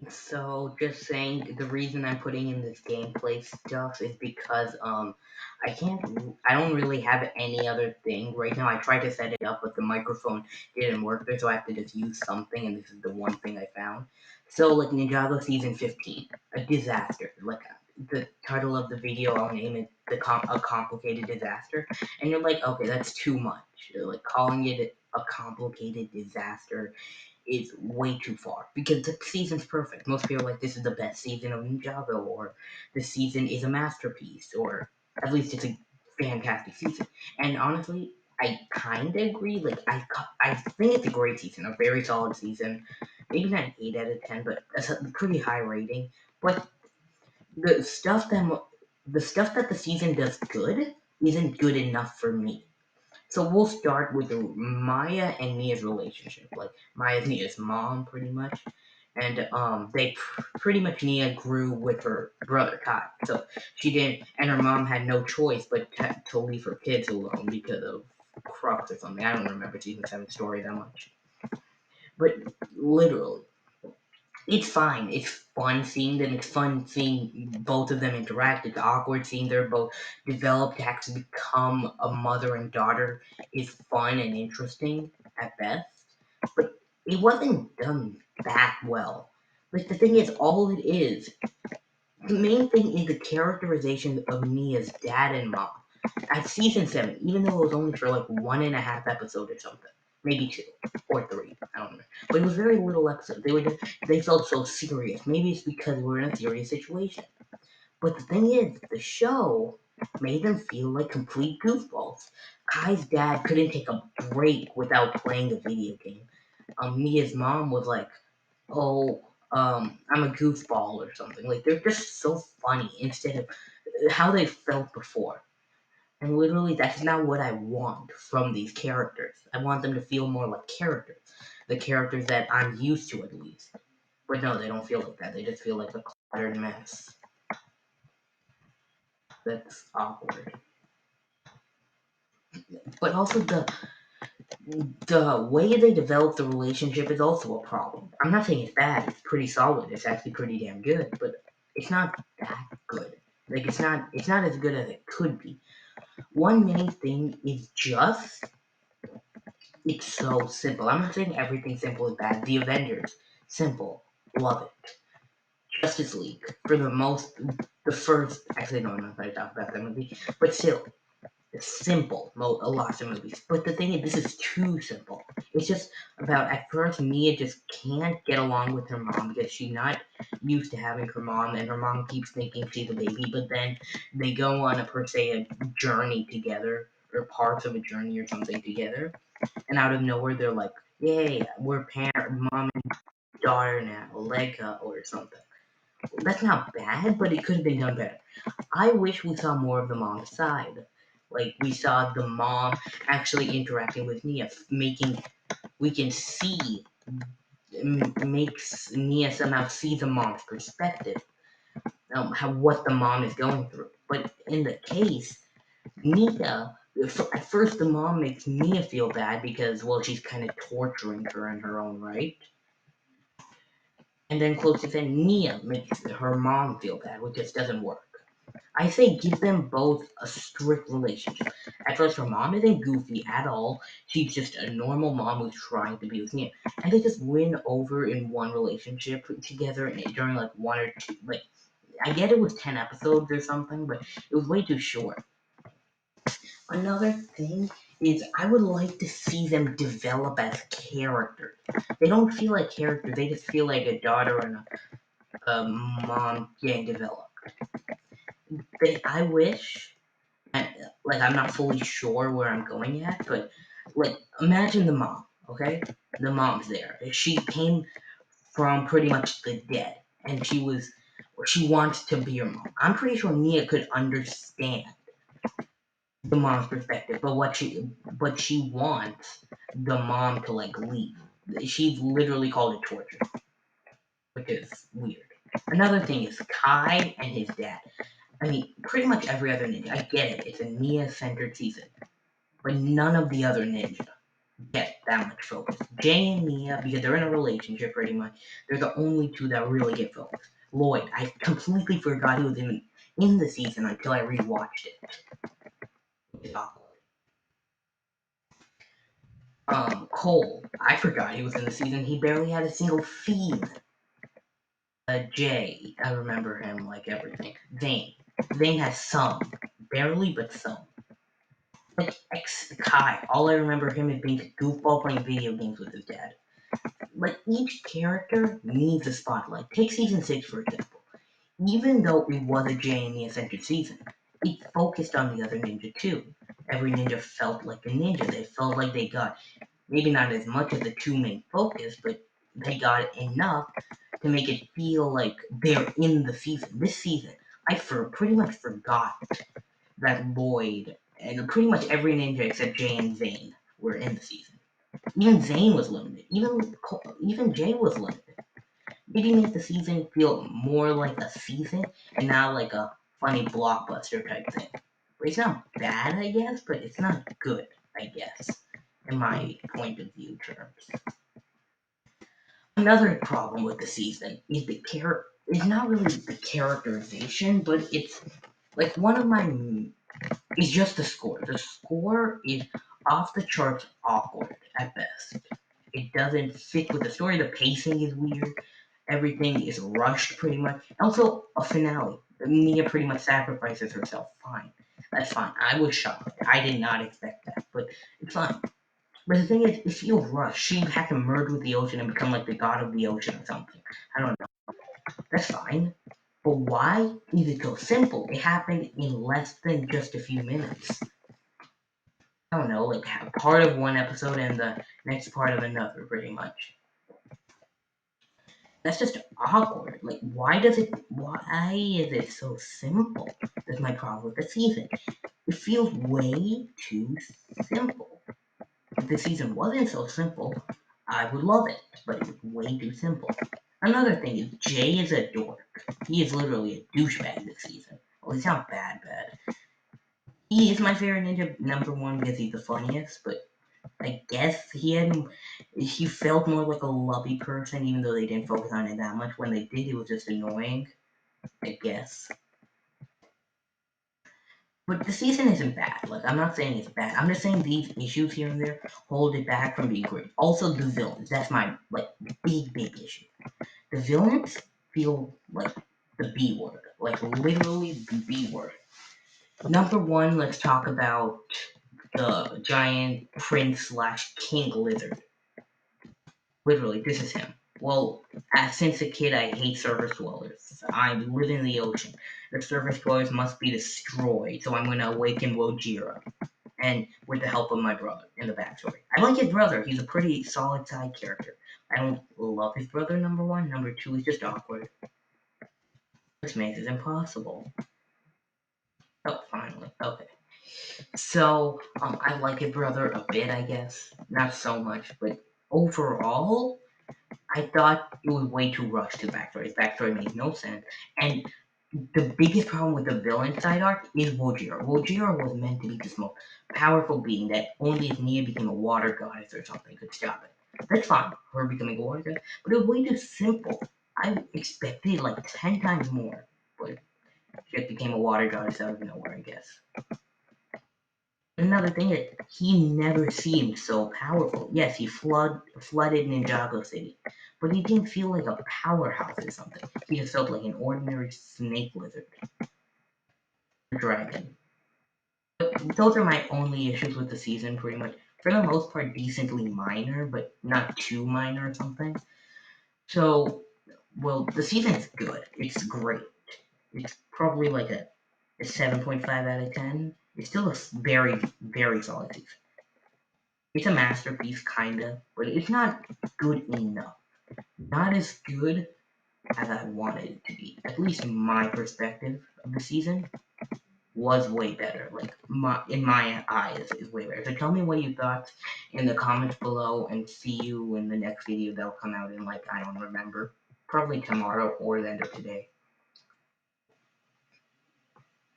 So just saying the reason I'm putting in this gameplay stuff is because I don't really have any other thing right now. I tried to set it up but the microphone didn't work there, so I have to just use something, and this is the one thing I found. So like Ninjago season 15, a disaster. Like the title of the video, I'll name it a complicated disaster, and you're like, okay, that's too much. Like calling it a complicated disaster is way too far because the season's perfect. Most people are like, this is the best season of Ninjago, or this season is a masterpiece, or at least it's a fantastic season. And honestly, I kind of agree. Like, I think it's a great season, a very solid season. Maybe not an 8 out of 10, but it's a pretty high rating. But the stuff that the stuff that the season does good isn't good enough for me. So we'll start with Maya and Mia's relationship. Like Maya's Mia's mom, pretty much, and pretty much Mia grew with her brother Kai. So she didn't, and her mom had no choice but to leave her kids alone because of Crux or something. I don't remember season 7 story that much, but literally, it's fine. It's fun seeing them. It's fun seeing both of them interact. It's awkward seeing they're both developed to actually become a mother and daughter is fun and interesting at best. But it wasn't done that well. Like the thing is, all it is, the main thing is the characterization of Mia's dad and mom. At season 7, even though it was only for like 1.5 episodes or something, maybe 2 or 3, I don't know. But it was very little episodes. They felt so serious. Maybe it's because we're in a serious situation. But the thing is, the show made them feel like complete goofballs. Kai's dad couldn't take a break without playing a video game. Mia's mom was like, "Oh, I'm a goofball" or something. Like they're just so funny instead of how they felt before. And literally, that's not what I want from these characters. I want them to feel more like characters, the characters that I'm used to at least. But no, they don't feel like that. They just feel like a cluttered mess. That's awkward. But also the way they develop the relationship is also a problem. I'm not saying it's bad. It's pretty solid. It's actually pretty damn good. But it's not that good. Like it's not as good as it could be. One main thing is just it's so simple. I'm not saying everything simple is bad. The Avengers, simple, love it. Justice League, for the first. Actually, no, I'm not going to talk about that movie, but still, it's simple. A lot of movies, but the thing is, this is too simple. It's just about at first Mia just can't get along with her mom because she's not used to having her mom, and her mom keeps thinking she's a baby. But then they go on a per se a journey together, or parts of a journey or something together, and out of nowhere they're like, "Yay, we're mom and daughter now, Lega or something." That's not bad, but it could have been done better. I wish we saw more of the mom's side. Like we saw the mom actually interacting with Nia, making we can see makes Nia somehow see the mom's perspective, how what the mom is going through. But in the case, Nia, at first the mom makes Nia feel bad because, well, she's kind of torturing her in her own right. And then close to then, Nia makes her mom feel bad, which just doesn't work. I say give them both a strict relationship. At first, her mom isn't goofy at all. She's just a normal mom who's trying to be with Nia. And they just win over in one relationship together during like one or two. Like, I get it was 10 episodes or something, but it was way too short. Another thing is I would like to see them develop as characters. They don't feel like characters, they just feel like a daughter and a mom getting developed. I wish, and, like, I'm not fully sure where I'm going at, but like, imagine the mom, okay? The mom's there. She came from pretty much the dead, and she wants to be your mom. I'm pretty sure Nia could understand the mom's perspective, but she wants the mom to like leave. She's literally called it torture, which is weird. Another thing is Kai and his dad. I mean, pretty much every other ninja. I get it. It's a Nia-centered season, but none of the other ninja get that much focus. Jay and Mia, because they're in a relationship pretty much, they're the only two that really get focus. Lloyd, I completely forgot he was in the season until I rewatched it. It's awkward. Cole, I forgot he was in the season. He barely had a single scene. Jay, I remember him like everything. Vane has some, barely, but some. Like Kai, all I remember him is being a goofball playing video games with his dad. Like each character needs a spotlight. Take season 6 for example. Even though it was a Jay and the centered season, it focused on the other ninja too. Every ninja felt like a ninja. They felt like they got maybe not as much as the two main focus, but they got enough to make it feel like they're in the season. This season, pretty much forgot that Lloyd and pretty much every ninja except Jay and Zane were in the season. Even Zane was limited. Even Jay was limited. Making make the season feel more like a season and not like a funny blockbuster type thing. But it's not bad, I guess, but it's not good, I guess, in my point of view terms. Another problem with the season is is not really the characterization, but it's like one of my is just the score. The score is off the charts awkward at best. It doesn't fit with the story. The pacing is weird. Everything is rushed pretty much. Also, a finale. Mia pretty much sacrifices herself. Fine. That's fine. I was shocked. I did not expect that, but it's fine. But the thing is, it feels rushed. She had to merge with the ocean and become like the god of the ocean or something. I don't know. That's fine. But why is it so simple? It happened in less than just a few minutes. I don't know, like part of one episode and the next part of another, pretty much. That's just awkward. Like, why is it so simple? That's my problem with the season. It feels way too simple. If the season wasn't so simple, I would love it, but it's way too simple. Another thing is Jay is a dork. He is literally a douchebag this season. Well, he's not bad. He is my favorite ninja number one because he's the funniest, but I guess he felt more like a lovey person, even though they didn't focus on it that much. When they did, it was just annoying, I guess. But the season isn't bad. Like I'm not saying it's bad. I'm just saying these issues here and there hold it back from being great. Also, the villains. That's my like big issue. The villains feel like the B word, like literally the B word. Number one, let's talk about the giant prince slash king lizard. Literally, this is him. Well, since a kid, I hate surface dwellers. I live in the ocean. The surface dwellers must be destroyed, so I'm going to awaken Wojira. And with the help of my brother in the backstory. I like his brother. He's a pretty solid side character. I don't love his brother, number one. Number two, he's just awkward. This makes it impossible. Oh, finally. Okay. So, I like his brother a bit, I guess. Not so much, but overall, I thought it was way too rushed to backstory. His backstory made no sense. And the biggest problem with the villain side arc is Wojira. Wojira was meant to be this most powerful being that only if Nia became a water goddess or something could stop it. That's fine, her becoming a water goddess, but it was way too simple. I expected like 10 times more, but she just became a water goddess out of nowhere, I guess. Another thing is, he never seemed so powerful. Yes, he flooded Ninjago City, but he didn't feel like a powerhouse or something. He just felt like an ordinary snake lizard. Dragon. But those are my only issues with the season, pretty much. For the most part, decently minor, but not too minor or something. So, well, the season is good. It's great. It's probably like a 7.5 out of 10. It's still a very solid season. It's a masterpiece, kinda, but it's not good enough. Not as good as I wanted it to be. At least my perspective of the season was way better. Like in my eyes, is way better. So tell me what you thought in the comments below, and see you in the next video that'll come out in like I don't remember, probably tomorrow or the end of today.